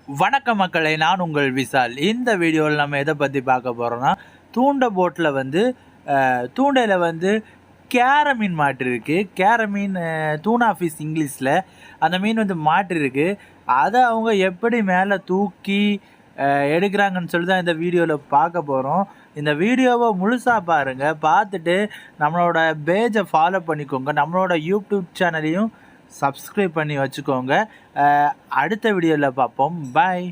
வணக்க மக்களை, நான் உங்கள் விசால். இந்த வீடியோவில் நம்ம எதை பற்றி பார்க்க போகிறோம்னா, தூண்ட போட்டில் வந்து தூண்டையில் வந்து கேர மீன் மாட்டிருக்கு. கேர மீன் தூணா ஃபிஷ் இங்கிலீஷில். அந்த மீன் வந்து மாட்டிருக்கு. அதை அவங்க எப்படி மேலே தூக்கி எடுக்கிறாங்கன்னு சொல்லி தான் இந்த வீடியோவில் பார்க்க போகிறோம். இந்த வீடியோவை முழுசாக பாருங்கள். பார்த்துட்டு நம்மளோட பேஜை ஃபாலோ பண்ணிக்கோங்க. நம்மளோட யூடியூப் சேனலையும் சப்ஸ்கிரைப் பண்ணி வச்சுக்கோங்க. அடுத்த வீடியோவில் பார்ப்போம். பாய்.